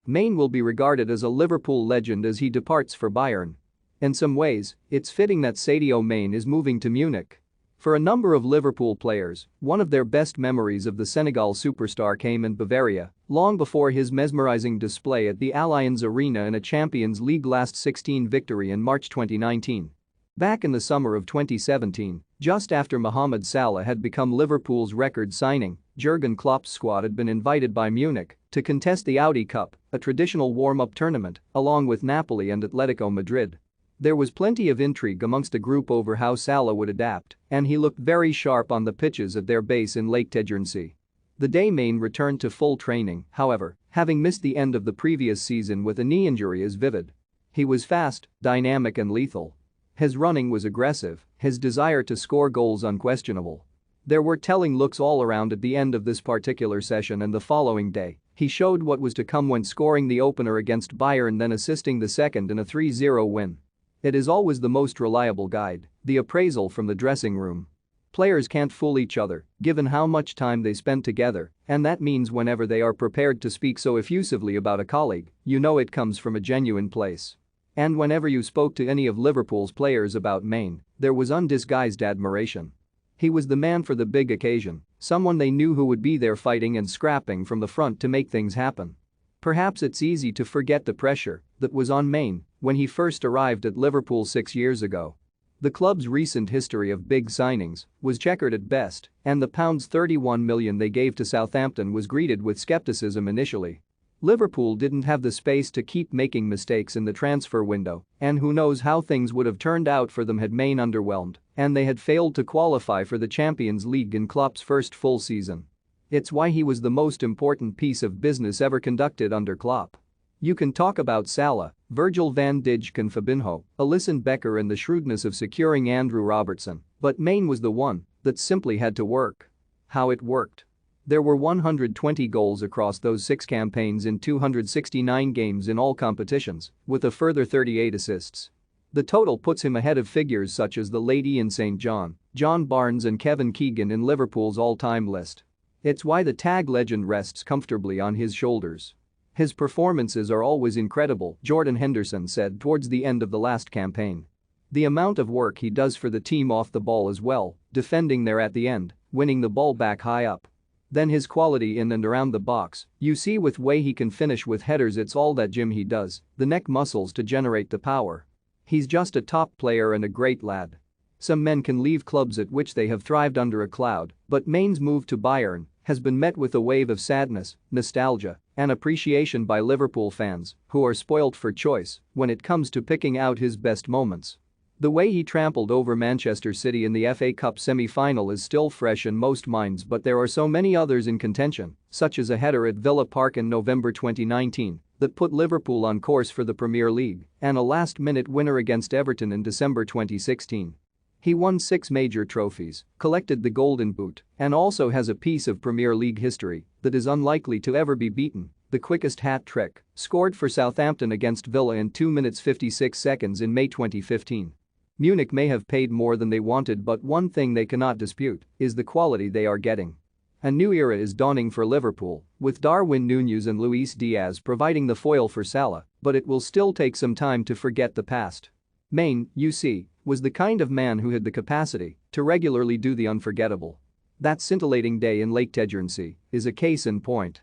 Main will be regarded as a Liverpool legend as he departs for Bayern. In some ways, it's fitting that Sadio Mane is moving to Munich. For a number of Liverpool players, one of their best memories of the Senegal superstar came in Bavaria, long before his mesmerizing display at the Allianz Arena in a Champions League last 16 victory in March 2019. Back in the summer of 2017, just after Mohamed Salah had become Liverpool's record signing, Jurgen Klopp's squad had been invited by Munich to contest the Audi Cup, a traditional warm-up tournament, along with Napoli and Atletico Madrid. There was plenty of intrigue amongst the group over how Salah would adapt, and he looked very sharp on the pitches at their base in Lake Tegernsee. The day Mane returned to full training, however, having missed the end of the previous season with a knee injury is vivid. He was fast, dynamic and lethal. His running was aggressive, his desire to score goals unquestionable. There were telling looks all around at the end of this particular session, and the following day, he showed what was to come when scoring the opener against Bayern, then assisting the second in a 3-0 win. It is always the most reliable guide, the appraisal from the dressing room. Players can't fool each other, given how much time they spend together, and that means whenever they are prepared to speak so effusively about a colleague, you know it comes from a genuine place. And whenever you spoke to any of Liverpool's players about Mane, there was undisguised admiration. He was the man for the big occasion, someone they knew who would be there fighting and scrapping from the front to make things happen. Perhaps it's easy to forget the pressure that was on Mane when he first arrived at Liverpool 6 years ago. The club's recent history of big signings was checkered at best, and the £31 million they gave to Southampton was greeted with skepticism initially. Liverpool didn't have the space to keep making mistakes in the transfer window, and who knows how things would have turned out for them had Mane underwhelmed and they had failed to qualify for the Champions League in Klopp's first full season. It's why he was the most important piece of business ever conducted under Klopp. You can talk about Salah, Virgil van Dijk and Fabinho, Alisson Becker and the shrewdness of securing Andrew Robertson, but Mane was the one that simply had to work. How it worked. There were 120 goals across those 6 campaigns in 269 games in all competitions, with a further 38 assists. The total puts him ahead of figures such as the late Ian St. John, John Barnes and Kevin Keegan in Liverpool's all-time list. It's why the tag legend rests comfortably on his shoulders. His performances are always incredible, Jordan Henderson said towards the end of the last campaign. The amount of work he does for the team off the ball as well, defending there at the end, winning the ball back high up. Then his quality in and around the box, you see with way he can finish with headers, it's all that gym he does, the neck muscles to generate the power. He's just a top player and a great lad. Some men can leave clubs at which they have thrived under a cloud, but Mane's move to Bayern has been met with a wave of sadness, nostalgia, and appreciation by Liverpool fans who are spoilt for choice when it comes to picking out his best moments. The way he trampled over Manchester City in the FA Cup semi-final is still fresh in most minds, but there are so many others in contention, such as a header at Villa Park in November 2019 that put Liverpool on course for the Premier League, and a last-minute winner against Everton in December 2016. He won 6 major trophies, collected the Golden Boot, and also has a piece of Premier League history that is unlikely to ever be beaten: the quickest hat-trick, scored for Southampton against Villa in 2 minutes 56 seconds in May 2015. Munich may have paid more than they wanted, but one thing they cannot dispute is the quality they are getting. A new era is dawning for Liverpool, with Darwin Núñez and Luis Diaz providing the foil for Salah, but it will still take some time to forget the past. Mane, you see, was the kind of man who had the capacity to regularly do the unforgettable. That scintillating day in Lake Tegernsee is a case in point.